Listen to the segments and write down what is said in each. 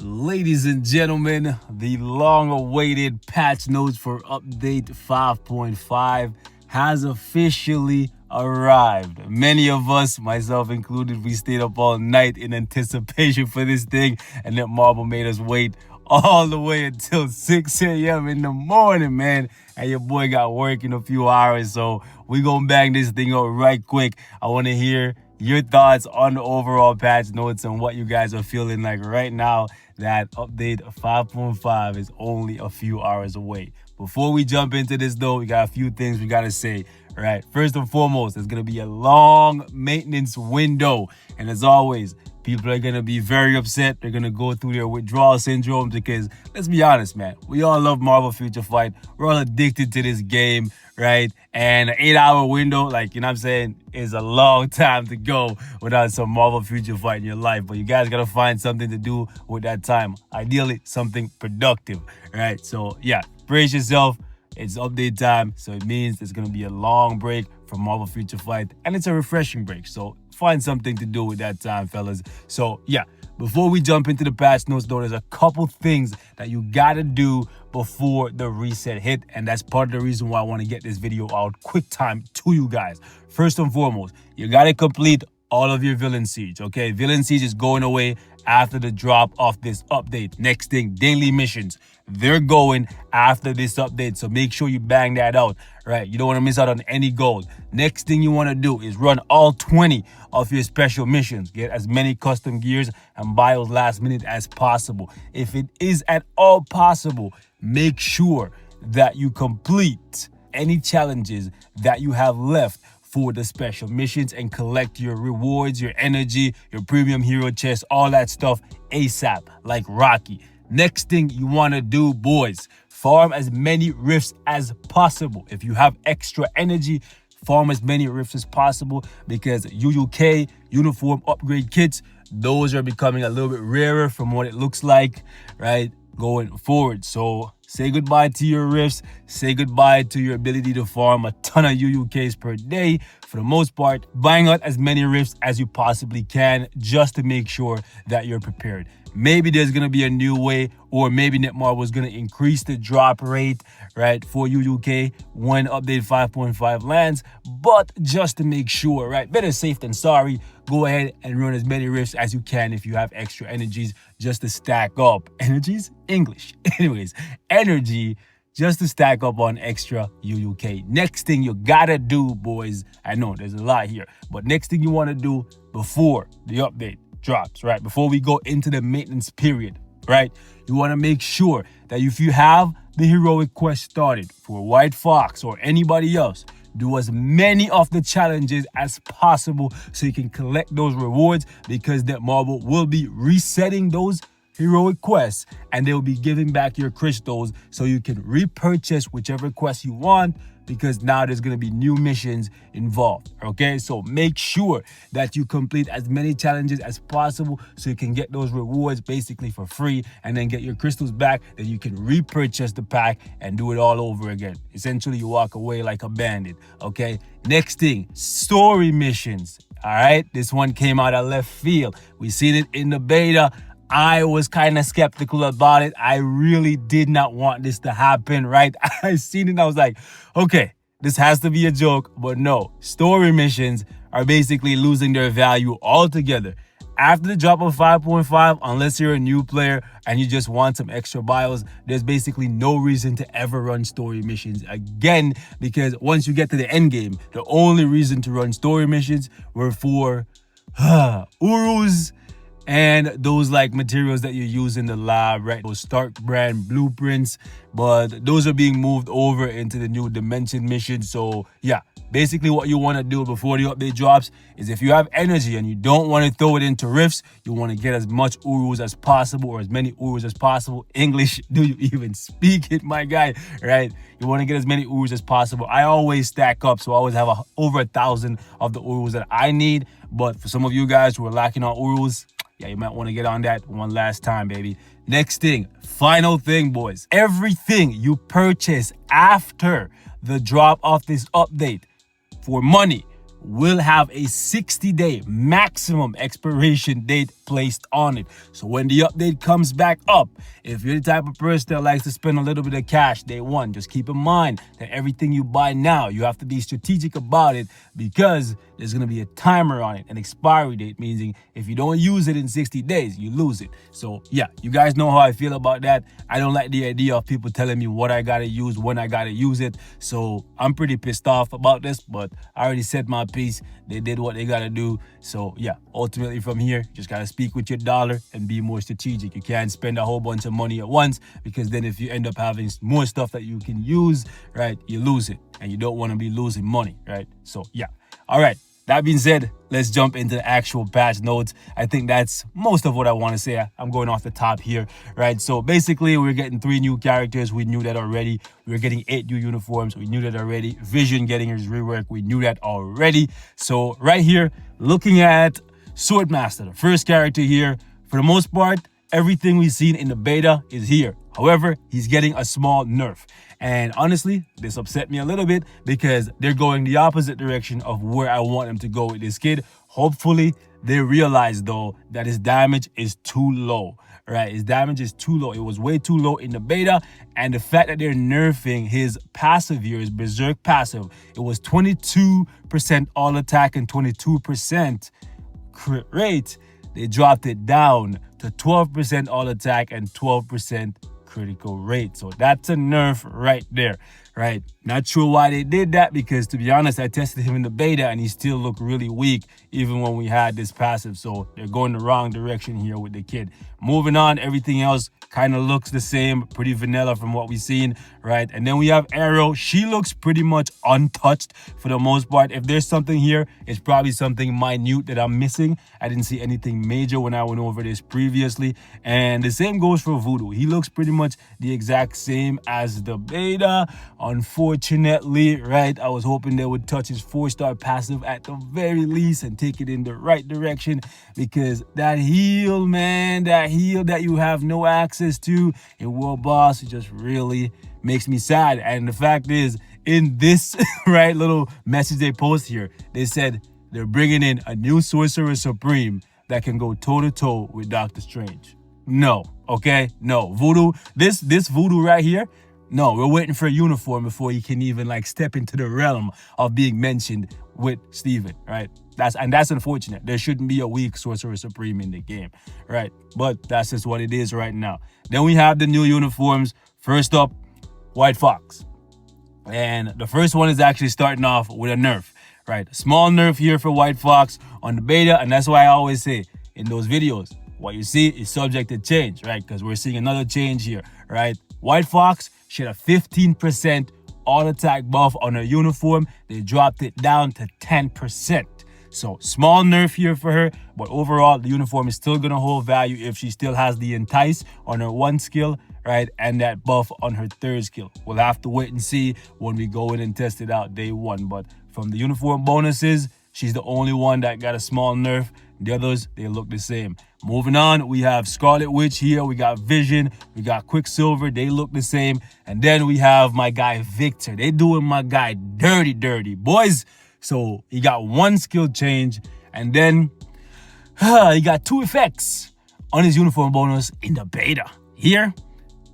Ladies and gentlemen, the long-awaited patch notes for update 5.5 has officially arrived. Many of us, myself included, we stayed up all night in anticipation for this thing, and that Marvel made us wait all the way until 6 a.m. in the morning, man. And your boy got work in a few hours, so we gonna bang this thing up right quick. I want to hear your thoughts on the overall patch notes and what you guys are feeling like right now that update 5.5 is only a few hours away. Before we jump into this though, we got a few things we gotta say. Right, first and foremost, there's gonna be a long maintenance window, and as always, people are gonna be very upset. They're gonna go through their withdrawal syndrome because, let's be honest, man, we all love Marvel Future Fight. We're all addicted to this game, right? And an 8-hour window, like, you know what I'm saying, is a long time to go without some Marvel Future Fight in your life. But you guys gotta find something to do with that time. Ideally, something productive, right? So yeah, brace yourself. It's update time, so it means there's going to be a long break from Marvel Future Fight, and it's a refreshing break, so find something to do with that time, fellas. So yeah, before we jump into the patch notes though, there's a couple things that you gotta do before the reset hit, and that's part of the reason why I want to get this video out quick time to you guys. First and foremost, you gotta complete all of your Villain Siege, okay? Villain Siege is going away after the drop of this update. Next thing, daily missions. They're going after this update, so make sure you bang that out, right? You don't want to miss out on any gold. Next thing you want to do is run all 20 of your special missions. Get as many custom gears and bios last minute as possible. If it is at all possible, make sure that you complete any challenges that you have left for the special missions and collect your rewards, your energy, your premium hero chest, all that stuff ASAP, like Rocky. Next thing you want to do, boys, farm as many rifts as possible. If you have extra energy, farm as many rifts as possible, because UUK uniform upgrade kits, those are becoming a little bit rarer from what it looks like, right, going forward. So say goodbye to your rifts, say goodbye to your ability to farm a ton of UUKs per day. For the most part, buying out as many rifts as you possibly can just to make sure that you're prepared. Maybe there's going to be a new way, or maybe Netmarble is going to increase the drop rate, right, for UUK when update 5.5 lands. But just to make sure, right, better safe than sorry, go ahead and run as many rifts as you can if you have extra energies just to stack up. Energies? English. Anyways, energy just to stack up on extra UUK. Next thing you gotta do, boys, I know there's a lot here, but next thing you want to do before the update drops, right, before we go into the maintenance period, right, you want to make sure that if you have the heroic quest started for White Fox or anybody else, do as many of the challenges as possible so you can collect those rewards, because Netmarble will be resetting those heroic quests and they'll be giving back your crystals so you can repurchase whichever quest you want, because now there's going to be new missions involved. Okay, so make sure that you complete as many challenges as possible so you can get those rewards basically for free and then get your crystals back. Then you can repurchase the pack and do it all over again. Essentially, you walk away like a bandit. Okay, next thing, story missions. All right, this one came out of left field. We seen it in the beta. I was kind of skeptical about it. I really did not want this to happen, right? I seen it and I was like, okay, this has to be a joke. But no, story missions are basically losing their value altogether. After the drop of 5.5, unless you're a new player and you just want some extra bios, there's basically no reason to ever run story missions again, because once you get to the end game, the only reason to run story missions were for Urus and those like materials that you use in the lab, right? Those Stark brand blueprints, but those are being moved over into the new dimension mission. So yeah, basically what you want to do before the update drops is, if you have energy and you don't want to throw it into rifts, you want to get as much Urus as possible, or as many Urus as possible. English, do you even speak it, my guy, right? You want to get as many Urus as possible. I always stack up, so I always have over 1,000 of the Urus that I need. But for some of you guys who are lacking on Urus, yeah, you might want to get on that one last time, baby. Next thing, final thing, boys. Everything you purchase after the drop of this update for money will have a 60-day maximum expiration date placed on it. So when the update comes back up, if you're the type of person that likes to spend a little bit of cash day one, just keep in mind that everything you buy now, you have to be strategic about it, because there's going to be a timer on it, an expiry date, meaning if you don't use it in 60 days, you lose it. So yeah, you guys know how I feel about that. I don't like the idea of people telling me what I got to use, when I got to use it. So I'm pretty pissed off about this, but I already said my piece. They did what they got to do. So yeah, ultimately from here, just got to speak with your dollar and be more strategic. You can't spend a whole bunch of money at once, because then if you end up having more stuff that you can use, right, you lose it, and you don't want to be losing money, right? So yeah. All right. That being said, let's jump into the actual patch notes. I think that's most of what I want to say. I'm going off the top here, right? So basically, we're getting 3 new characters. We knew that already. We're getting 8 new uniforms. We knew that already. Vision getting his rework. We knew that already. So right here, looking at Swordmaster, the first character here, for the most part, everything we've seen in the beta is here. However, he's getting a small nerf. And honestly, this upset me a little bit, because they're going the opposite direction of where I want them to go with this kid. Hopefully, they realize, though, that his damage is too low, right? His damage is too low. It was way too low in the beta. And the fact that they're nerfing his passive here, his Berserk passive, it was 22% all attack and 22% crit rate. They dropped it down to 12% all attack and 12% critical rate. So that's a nerf right there, right? Not sure why they did that, because to be honest, I tested him in the beta and he still looked really weak even when we had this passive. So they're going the wrong direction here with the kid. Moving on, everything else kind of looks the same, pretty vanilla from what we've seen, right? And then we have Arrow. She looks pretty much untouched for the most part. If there's something here, it's probably something minute that I'm missing. I didn't see anything major when I went over this previously. And the same goes for Voodoo. He looks pretty much the exact same as the beta. Unfortunately, right, I was hoping they would touch his 4-star passive at the very least and take it in the right direction, because that heal, man, that heal that you have no access to in World Boss, it just really makes me sad. And the fact is, in this right little message they post here, they said they're bringing in a new Sorcerer Supreme that can go toe-to-toe with Doctor Strange. No, okay? No. Voodoo, this Voodoo right here, no, we're waiting for a uniform before he can even like step into the realm of being mentioned with Steven, right? That's unfortunate. There shouldn't be a weak Sorcerer Supreme in the game, right? But that's just what it is right now. Then we have the new uniforms. First up, White Fox. And the first one is actually starting off with a nerf, right? A small nerf here for White Fox on the beta. And that's why I always say in those videos, what you see is subject to change, right? Because we're seeing another change here, right? White Fox, she had a 15% all attack buff on her uniform. They dropped it down to 10%. So small nerf here for her, but overall the uniform is still gonna hold value if she still has the Entice on her 1 skill, right, and that buff on her 3rd skill. We'll have to wait and see when we go in and test it out day 1. But from the uniform bonuses, she's the only one that got a small nerf. The others, they look the same. Moving on, we have Scarlet Witch here. We got Vision. We got Quicksilver. They look the same. And then we have my guy Victor. They doing my guy dirty, boys. So he got 1 skill change, and then he got 2 effects on his uniform bonus in the beta. Here,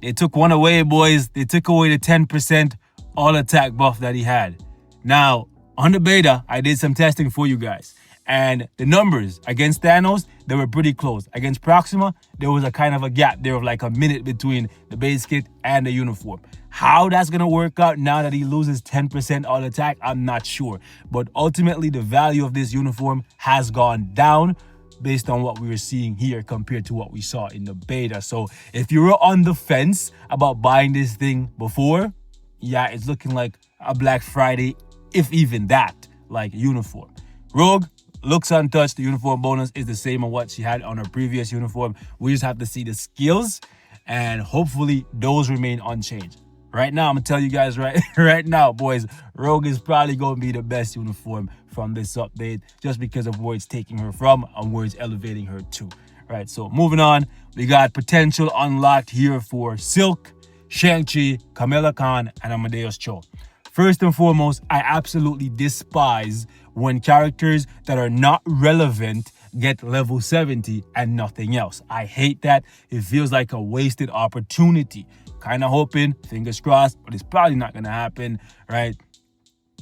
they took 1 away, boys. They took away the 10% all attack buff that he had. Now, on the beta, I did some testing for you guys. And the numbers against Thanos, they were pretty close. Against Proxima, there was a kind of a gap there of like a minute between the base kit and the uniform. How that's going to work out now that he loses 10% all attack, I'm not sure. But ultimately, the value of this uniform has gone down based on what we were seeing here compared to what we saw in the beta. So if you were on the fence about buying this thing before, yeah, it's looking like a Black Friday, if even that, like uniform. Rogue looks untouched. The uniform bonus is the same as what she had on her previous uniform. We just have to see the skills, and hopefully those remain unchanged. Right now, I'm going to tell you guys right now, boys, Rogue is probably going to be the best uniform from this update just because of where it's taking her from and where it's elevating her to. Right, so moving on, we got potential unlocked here for Silk, Shang-Chi, Kamala Khan, and Amadeus Cho. First and foremost, I absolutely despise when characters that are not relevant get level 70 and nothing else. I hate that. It feels like a wasted opportunity. Kind of hoping, fingers crossed, but it's probably not going to happen, right?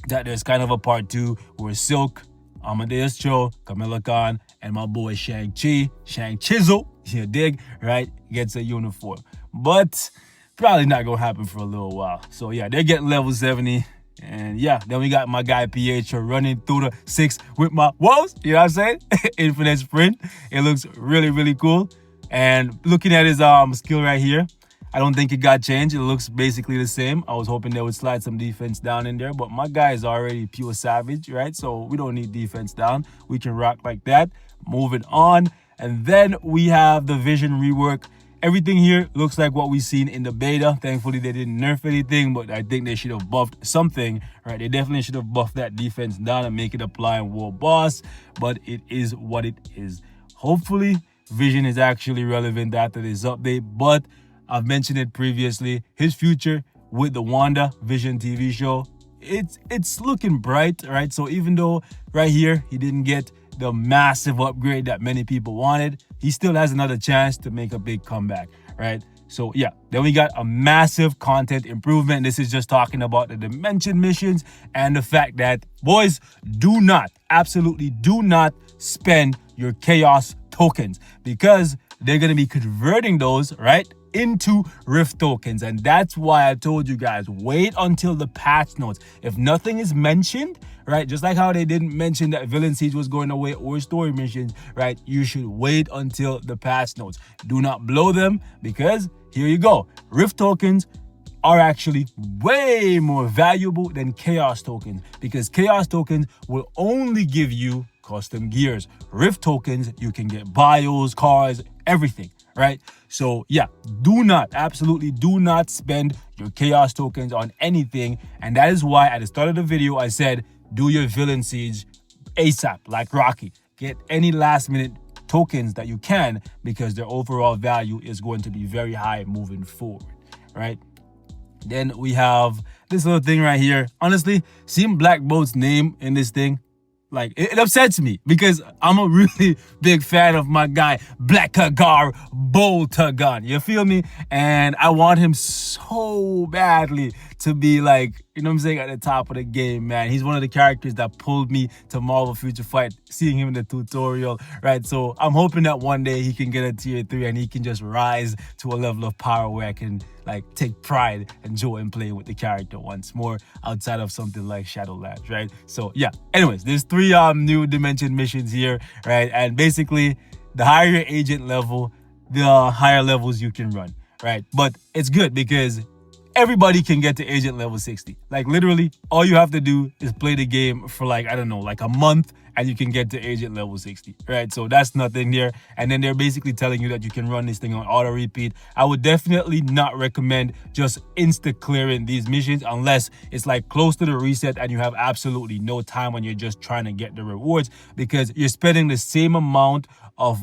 That there's kind of a part 2 where Silk, Amadeus Cho, Camilla Khan, and my boy Shang Chizzle, you dig, right, gets a uniform. But probably not going to happen for a little while. So yeah, they're getting level 70. And yeah, then we got my guy Pietro running through the 6 with my woes, you know what I'm saying? Infinite sprint. It looks really, really cool. And looking at his skill right here, I don't think it got changed. It looks basically the same. I was hoping they would slide some defense down in there, but my guy is already pure savage, right? So we don't need defense down. We can rock like that. Moving on. And then we have the vision rework. Everything here looks like what we've seen in the beta. Thankfully, they didn't nerf anything, but I think they should have buffed something, right? They definitely should have buffed that defense down and make it apply in World Boss, but it is what it is. Hopefully, vision is actually relevant after this update, but I've mentioned it previously. His future with the Wanda Vision TV show, it's looking bright, right? So even though right here he didn't get the massive upgrade that many people wanted, he still has another chance to make a big comeback, right? So yeah, then we got a massive content improvement. This is just talking about the dimension missions and the fact that, boys, do not, absolutely do not spend your chaos tokens, because they're going to be converting those, right, into Rift tokens. And that's why I told you guys, wait until the patch notes. If nothing is mentioned, right, just like how they didn't mention that Villain Siege was going away or story missions, right, you should wait until the patch notes. Do not blow them, because here you go. Rift tokens are actually way more valuable than chaos tokens, because chaos tokens will only give you custom gears. Rift tokens, you can get bios, cars, everything, right? So yeah, do not, absolutely do not spend your chaos tokens on anything. And that is why at the start of the video I said, do your Villain Siege ASAP, like Rocky. Get any last minute tokens that you can, because their overall value is going to be very high moving forward, right? Then we have this little thing right here. Honestly, seeing Black Bolt's name in this thing, like, it upsets me, because I'm a really big fan of my guy, Black Hagar Boltagon. You feel me? And I want him so badly to be, like, you know what I'm saying, at the top of the game, man. He's one of the characters that pulled me to Marvel Future Fight, seeing him in the tutorial, right? So I'm hoping that one day he can get a tier 3 and he can just rise to a level of power where I can, like, take pride and joy in playing with the character once more, outside of something like Shadowlands, right? So yeah, anyways, there's 3 new dimension missions here, right? And basically, the higher your agent level, the higher levels you can run, right? But it's good because everybody can get to agent level 60. Like, literally, all you have to do is play the game for, like, I don't know, like a month, and you can get to agent level 60, right? So that's nothing there. And then they're basically telling you that you can run this thing on auto repeat. I would definitely not recommend just insta clearing these missions unless it's like close to the reset and you have absolutely no time when you're just trying to get the rewards, because you're spending the same amount of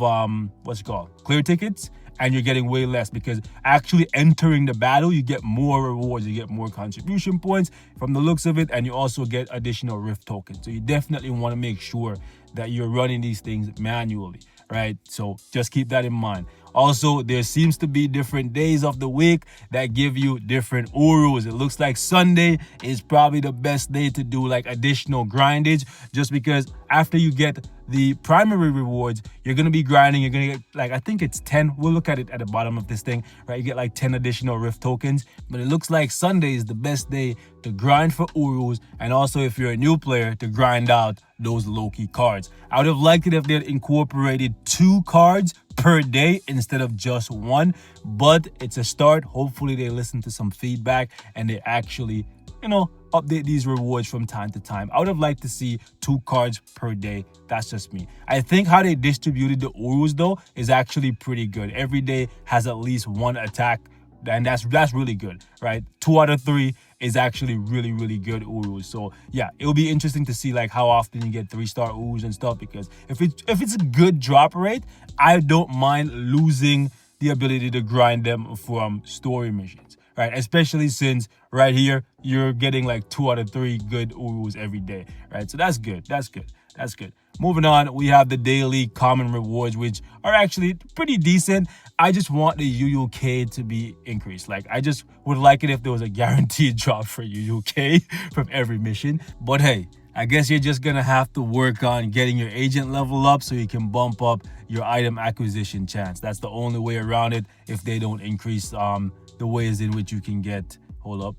clear tickets, and you're getting way less, because actually entering the battle, you get more rewards, you get more contribution points from the looks of it, and you also get additional Rift tokens. So you definitely want to make sure that you're running these things manually, right? So just keep that in mind. Also, there seems to be different days of the week that give you different Urus. It looks like Sunday is probably the best day to do like additional grindage, just because after you get the primary rewards, you're going to be grinding. You're going to get, like, I think it's 10. We'll look at it at the bottom of this thing, right? You get like 10 additional Rift tokens. But it looks like Sunday is the best day to grind for Urus. And also, if you're a new player, to grind out those Loki cards. I would have liked it if they had incorporated 2 cards per day instead of just 1. But it's a start. Hopefully, they listen to some feedback and they actually, you know, update these rewards from time to time. I would have liked to see 2 cards per day. That's just me. I think how they distributed the Urus though is actually pretty good. Every day has at least 1 attack, and that's really good, right? 2 out of 3 is actually really good Urus. So yeah, it'll be interesting to see like how often you get 3-star Urus and stuff, because if it's a good drop rate, I don't mind losing the ability to grind them from story missions, right? Especially since right here you're getting like 2 out of 3 good Urus every day, right? So that's good. That's good. That's good. Moving on, we have the daily common rewards, which are actually pretty decent. I just want the UUK to be increased. Like, I just would like it if there was a guaranteed drop for UUK from every mission. But hey, I guess you're just gonna have to work on getting your agent level up so you can bump up your item acquisition chance. That's the only way around it if they don't increase the ways in which you can get. Hold up.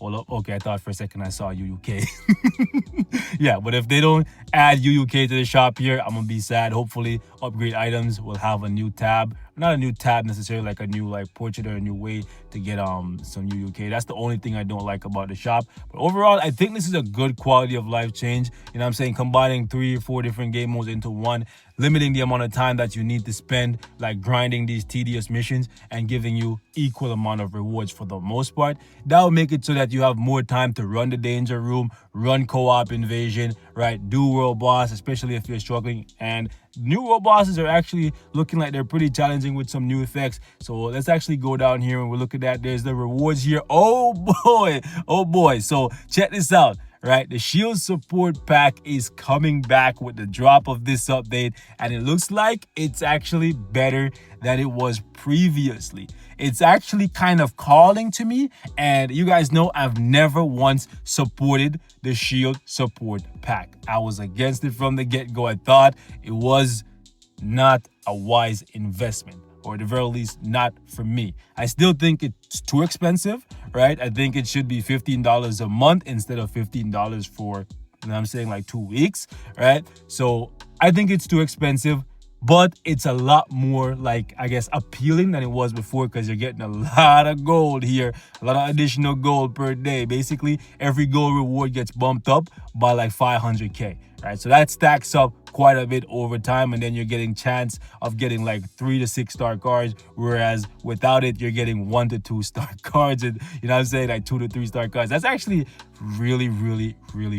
Okay, I thought for a second I saw UUK. Yeah, but if they don't add UUK to the shop here, I'm gonna be sad. Hopefully, upgrade items will have a new tab. Not a new tab necessarily, like a new portrait or a new way to get some UUK. That's the only thing I don't like about the shop. But overall, I think this is a good quality of life change. You know what I'm saying? Combining 3 or 4 different game modes into one, limiting the amount of time that you need to spend like grinding these tedious missions, and giving you equal amount of rewards for the most part. That will make it so that you have more time to run the danger room, run co-op invasion, right? Do world boss, especially if you're struggling. And new world bosses are actually looking like they're pretty challenging with some new effects. So let's actually go down here and we'll look at that. There's the rewards here. Oh boy. So check this out. Right, the shield support pack is coming back with the drop of this update, and it looks like it's actually better than it was previously. It's actually kind of calling to me, and you guys know I've never once supported the shield support pack. I was against it from the get-go. I thought it was not a wise investment, or at the very least not for me. I still think it's too expensive, right? I think it should be $15 a month instead of $15 for, you know what I'm saying, like 2 weeks, right? So I think it's too expensive, but it's a lot more, like, I guess, appealing than it was before, because you're getting a lot of gold here, a lot of additional gold per day. Basically, every gold reward gets bumped up by like 500k, right? So that stacks up quite a bit over time, and then you're getting chance of getting like 3 to 6 star cards, whereas without it you're getting 1 to 2 star cards, and you know what I'm saying, like 2 to 3 star cards. That's actually really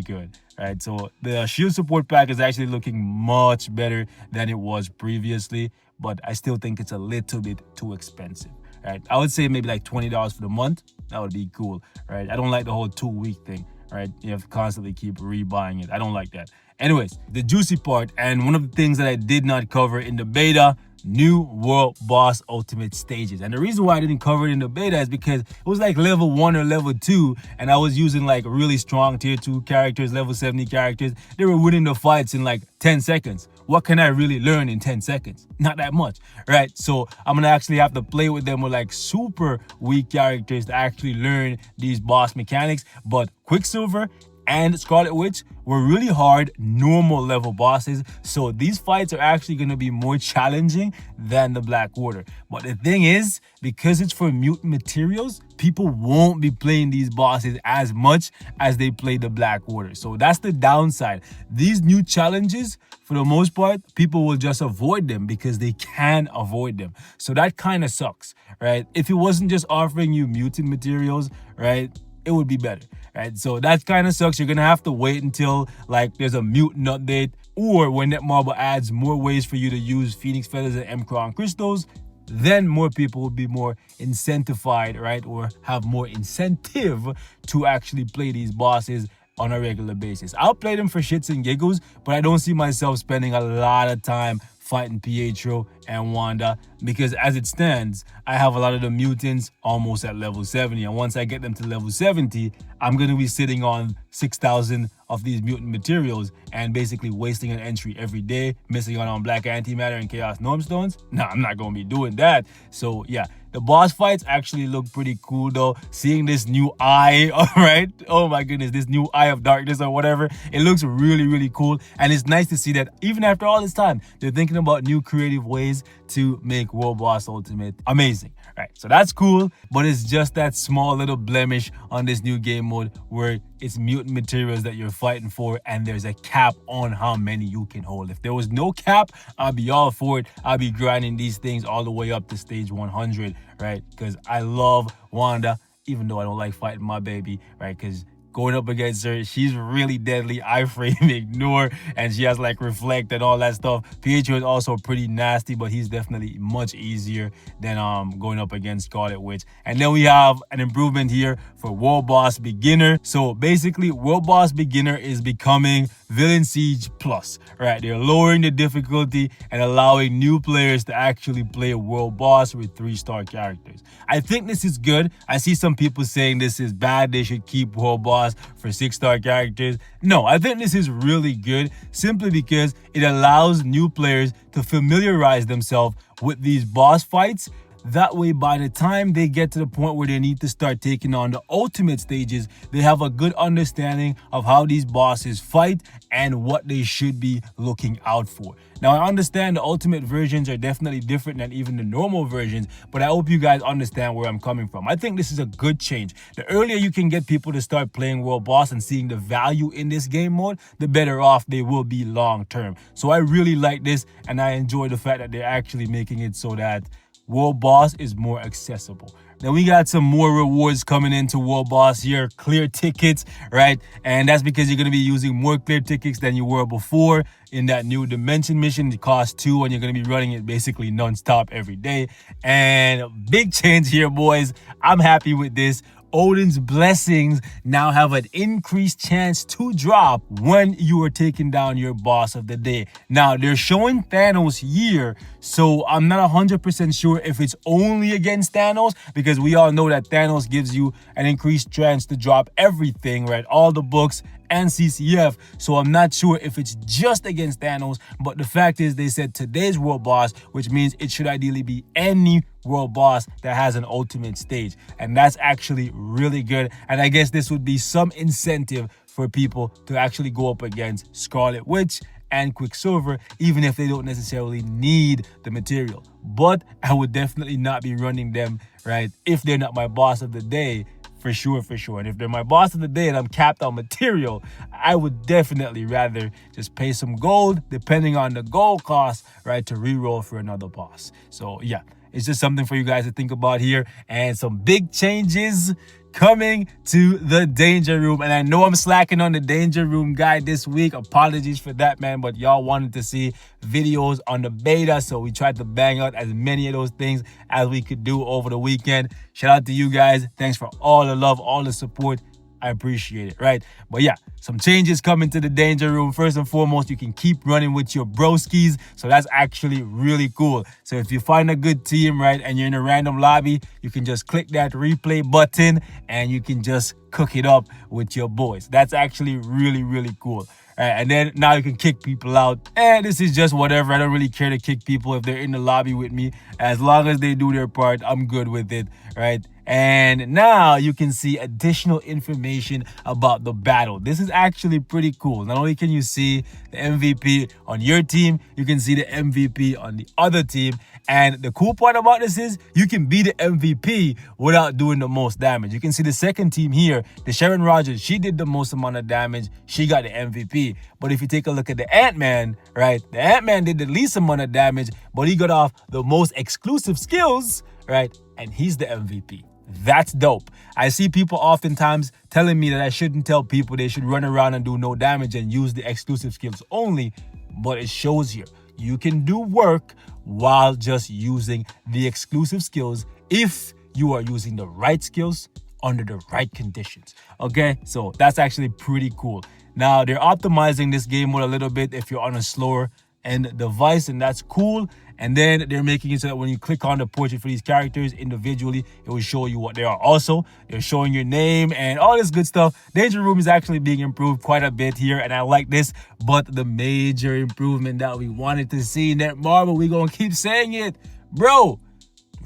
good, right? So the shield support pack is actually looking much better than it was previously, but I still think it's a little bit too expensive, right? I would say maybe like $20 for the month. That would be cool, right? I don't like the whole 2-week thing, right? You have to constantly keep rebuying it. I don't like that. Anyways, the juicy part, and one of the things that I did not cover in the beta, new world boss ultimate stages. And the reason why I didn't cover it in the beta is because it was like level 1 or level 2, and I was using like really strong tier 2 characters, level 70 characters. They were winning the fights in like 10 seconds. What can I really learn in 10 seconds? Not that much, right? So I'm gonna actually have to play with them with like super weak characters to actually learn these boss mechanics. But Quicksilver and Scarlet Witch were really hard normal level bosses, so these fights are actually going to be more challenging than the Black Order. But the thing is, because it's for mutant materials, people won't be playing these bosses as much as they play the Black Order. So that's the downside. These new challenges, for the most part, people will just avoid them because they can avoid them. So that kind of sucks, right? If it wasn't just offering you mutant materials, right, it would be better, right? So that kind of sucks. You're gonna have to wait until like there's a mutant update, or when Netmarble adds more ways for you to use Phoenix Feathers and M-Crown Crystals, then more people will be more incentivized, right? Or have more incentive to actually play these bosses on a regular basis. I'll play them for shits and giggles, but I don't see myself spending a lot of time fighting Pietro and Wanda, because as it stands, I have a lot of the mutants almost at level 70, and once I get them to level 70, I'm going to be sitting on 6,000 of these mutant materials and basically wasting an entry every day, missing out on Black Antimatter and Chaos Norm Stones. No, I'm not going to be doing that. So yeah, the boss fights actually look pretty cool though. Seeing this new eye, all right, oh my goodness, this new eye of darkness or whatever, it looks really cool. And it's nice to see that even after all this time, they're thinking about new creative ways to make World Boss Ultimate amazing, right? So that's cool, but it's just that small little blemish on this new game mode where it's mutant materials that you're fighting for, and there's a cap on how many you can hold. If there was no cap, I'd be all for it. I'd be grinding these things all the way up to stage 100, right? Because I love Wanda, even though I don't like fighting my baby, right? Because going up against her. She's really deadly. iframe, ignore, and she has like reflect and all that stuff. Pietro is also pretty nasty, but he's definitely much easier than going up against Scarlet Witch. And then we have an improvement here for World Boss Beginner. So basically, World Boss Beginner is becoming Villain Siege Plus, right? They're lowering the difficulty and allowing new players to actually play a World Boss with 3-star characters. I think this is good. I see some people saying this is bad. They should keep World Boss for 6-star characters. No, I think this is really good simply because it allows new players to familiarize themselves with these boss fights. That way, by the time they get to the point where they need to start taking on the ultimate stages, they have a good understanding of how these bosses fight and what they should be looking out for. Now, I understand the ultimate versions are definitely different than even the normal versions, but I hope you guys understand where I'm coming from. I think this is a good change. The earlier you can get people to start playing World Boss and seeing the value in this game mode, the better off they will be long term. So I really like this, and I enjoy the fact that they're actually making it so that World Boss is more accessible. Then we got some more rewards coming into World Boss here. Clear tickets, right? And that's because you're going to be using more clear tickets than you were before in that new dimension mission. It costs 2 and you're going to be running it basically non-stop every day. And big change here, boys. I'm happy with this. Odin's blessings now have an increased chance to drop when you are taking down your boss of the day. Now, they're showing Thanos here, so I'm not 100% sure if it's only against Thanos, because we all know that Thanos gives you an increased chance to drop everything, right? All the books and CCF, so I'm not sure if it's just against Thanos, but the fact is they said today's World Boss, which means it should ideally be any World Boss that has an ultimate stage, and that's actually really good. And I guess this would be some incentive for people to actually go up against Scarlet Witch and Quicksilver, even if they don't necessarily need the material. But I would definitely not be running them, right, if they're not my boss of the day. For sure. And if they're my boss of the day and I'm capped on material, I would definitely rather just pay some gold, depending on the gold cost, right, to reroll for another boss. So yeah, it's just something for you guys to think about here. And some big changes coming to the Danger Room. And I know I'm slacking on the Danger Room guide this week. Apologies for that, man. But y'all wanted to see videos on the beta, so we tried to bang out as many of those things as we could do over the weekend. Shout out to you guys. Thanks for all the love, all the support. I appreciate it, right? But yeah, some changes coming to the Danger Room. First and foremost, you can keep running with your broskies, so that's actually really cool. So if you find a good team, right, and you're in a random lobby, you can just click that replay button and you can just cook it up with your boys. That's actually really cool. And then now you can kick people out. And this is just whatever. I don't really care to kick people if they're in the lobby with me. As long as they do their part, I'm good with it, right? And now you can see additional information about the battle. This is actually pretty cool. Not only can you see the MVP on your team, you can see the MVP on the other team. And the cool part about this is you can be the MVP without doing the most damage. You can see the second team here, the Sharon Rogers, she did the most amount of damage. She got the MVP. But if you take a look at the Ant-Man, right, the Ant-Man did the least amount of damage, but he got off the most exclusive skills, right, and he's the MVP. That's dope. I see people oftentimes telling me that I shouldn't tell people they should run around and do no damage and use the exclusive skills only, but it shows here. You can do work while just using the exclusive skills if you are using the right skills under the right conditions. Okay, so that's actually pretty cool. Now, they're optimizing this game mode a little bit if you're on a slower end device, and that's cool. And then they're making it so that when you click on the portrait for these characters individually, it will show you what they are. Also, they're showing your name and all this good stuff. Danger Room is actually being improved quite a bit here, and I like this. But the major improvement that we wanted to see in that Marvel, we're going to keep saying it, bro.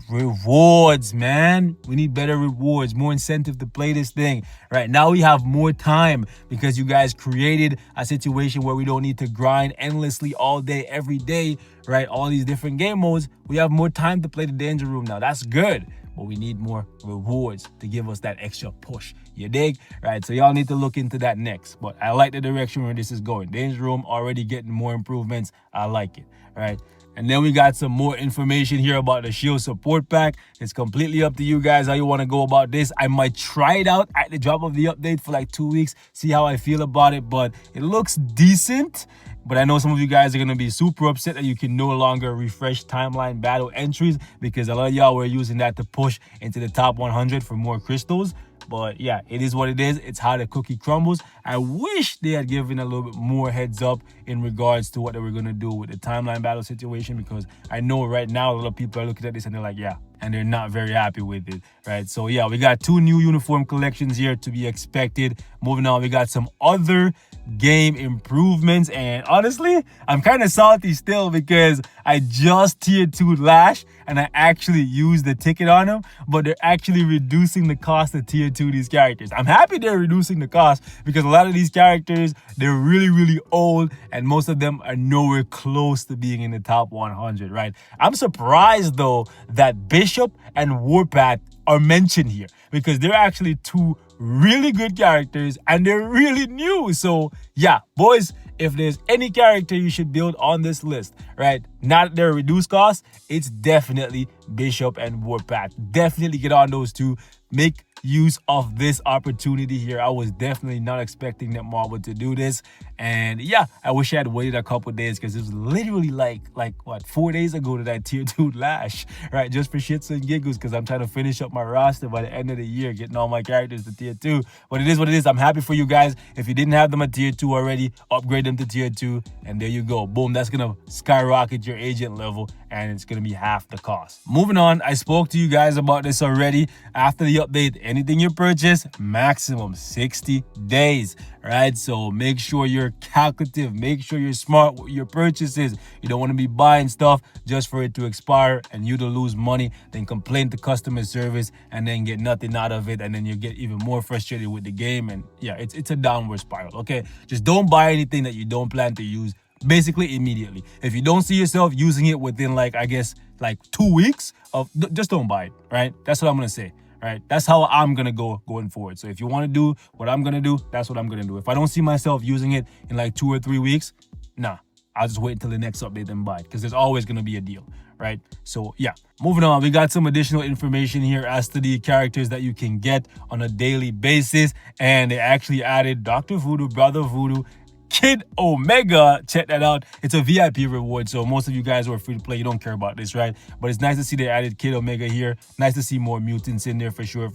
Rewards, man. We need better rewards, more incentive to play this thing. Right now we have more time because you guys created a situation where we don't need to grind endlessly all day, every day, right? All these different game modes. We have more time to play the Danger Room now. That's good. but we need more rewards to give us that extra push. You dig? Right, so y'all need to look into that next. But I like the direction where this is going. Danger Room already getting more improvements. I like it. Right. And then we got some more information here about the Shield support pack. It's completely up to you guys how you want to go about this. I might try it out at the drop of the update for like 2 weeks, see how I feel about it, but it looks decent. But I know some of you guys are going to be super upset that you can no longer refresh timeline battle entries, because a lot of y'all were using that to push into the top 100 for more crystals. But yeah, it is what it is. It's how the cookie crumbles. I wish they had given a little bit more heads up in regards to what they were going to do with the timeline battle situation, because I know right now a lot of people are looking at this and they're like, yeah, and they're not very happy with it, right? So yeah, we got 2 new uniform collections here to be expected. Moving on, we got some other game improvements, and honestly, I'm kind of salty still because I just tier 2 Lash and I actually used the ticket on them, but they're actually reducing the cost of tier 2 these characters. I'm happy they're reducing the cost, because a lot of these characters, they're really old, and most of them are nowhere close to being in the top 100, right? I'm surprised though that Bishop and Warpath are mentioned here, because they're actually 2 really good characters and they're really new. So yeah, boys, if there's any character you should build on this list, right, not their reduced cost, it's definitely Bishop and Warpath. Definitely get on those 2. Make use of this opportunity here. I was definitely not expecting that Marvel to do this, and yeah, I wish I had waited a couple days, because it was literally like what, 4 days ago that I tier 2 Lash, right, just for shits and giggles, because I'm trying to finish up my roster by the end of the year, getting all my characters to tier 2. But it is what it is. I'm happy for you guys. If you didn't have them at tier 2 already, upgrade them to tier 2, and there you go. Boom, that's gonna skyrocket your agent level, and it's gonna be half the cost. Moving on, I spoke to you guys about this already. After the update, anything you purchase, maximum 60 days, right? So make sure you're calculative, make sure you're smart with your purchases. You don't want to be buying stuff just for it to expire and you to lose money, then complain to customer service and then get nothing out of it, and then you get even more frustrated with the game. And yeah, it's a downward spiral. Okay, just don't buy anything that you don't plan to use basically immediately. If you don't see yourself using it within, like, I guess like 2 weeks of, just don't buy it, right? That's what I'm gonna say. Right, that's how I'm gonna go going forward. So if you want to do what I'm gonna do, that's what I'm gonna do. If I don't see myself using it in like 2 or 3 weeks, nah, I'll just wait until the next update and buy it, because there's always gonna be a deal, right? So yeah, moving on, we got some additional information here as to the characters that you can get on a daily basis, and they actually added Dr. Voodoo, Brother Voodoo, Kid Omega. Check that out. It's a VIP reward, so most of you guys who are free to play, you don't care about this, right? But it's nice to see they added Kid Omega here. Nice to see more mutants in there for sure.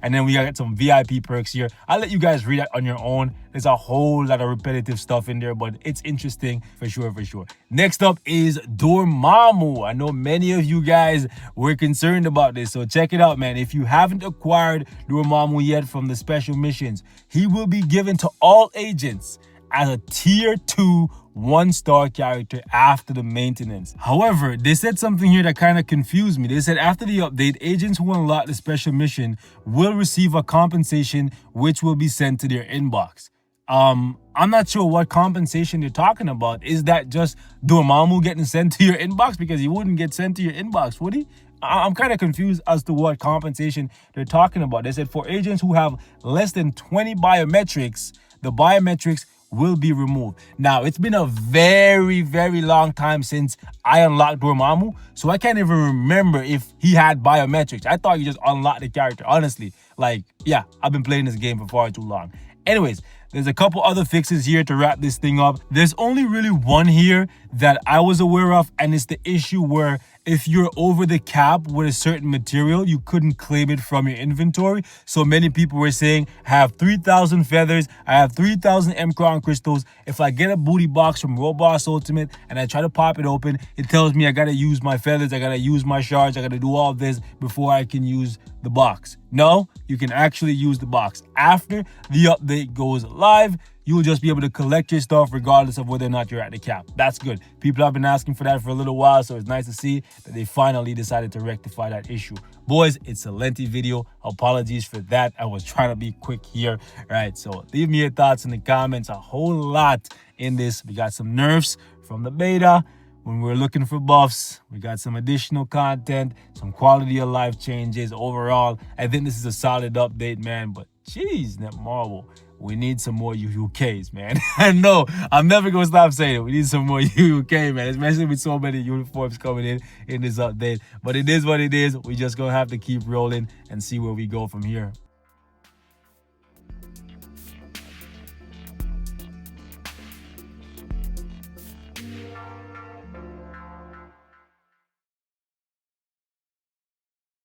And then we got some VIP perks here. I'll let you guys read that on your own. There's a whole lot of repetitive stuff in there, but it's interesting for sure. Next up is Dormammu. I know many of you guys were concerned about this, so check it out, man. If you haven't acquired Dormammu yet from the special missions, he will be given to all agents as a tier 2 1-star character after the maintenance. However, they said something here that kind of confused me. They said after the update, agents who unlock the special mission will receive a compensation which will be sent to their inbox. I'm not sure what compensation they're talking about. Is that just Dormammu getting sent to your inbox? Because he wouldn't get sent to your inbox, would he? I'm kind of confused as to what compensation they're talking about. They said for agents who have less than 20 biometrics, the biometrics will be removed. Now, it's been a very long time since I unlocked Dormammu, so I can't even remember if he had biometrics. I thought you just unlocked the character, honestly. Like, yeah, I've been playing this game for far too long. Anyways, there's a couple other fixes here to wrap this thing up. There's only really one here that I was aware of, and it's the issue where if you're over the cap with a certain material, you couldn't claim it from your inventory. So many people were saying, I have 3,000 feathers, I have 3,000 M-Crown crystals. If I get a booty box from Roblox Ultimate and I try to pop it open, it tells me I gotta use my feathers, I gotta use my shards, I gotta do all this before I can use the box. No, you can actually use the box. After the update goes live, you will just be able to collect your stuff regardless of whether or not you're at the cap. That's good. People have been asking for that for a little while, so it's nice to see that they finally decided to rectify that issue. Boys, it's a lengthy video. Apologies for that. I was trying to be quick here, right? So leave me your thoughts in the comments. A whole lot in this. We got some nerfs from the beta. when we're looking for buffs, we got some additional content, some quality of life changes. Overall, I think this is a solid update, man. But geez, Netmarble, we need some more UUKs, man. I know, I'm never going to stop saying it. We need some more UUK, man, especially with so many uniforms coming in this update. But it is what it is. We just going to have to keep rolling and see where we go from here.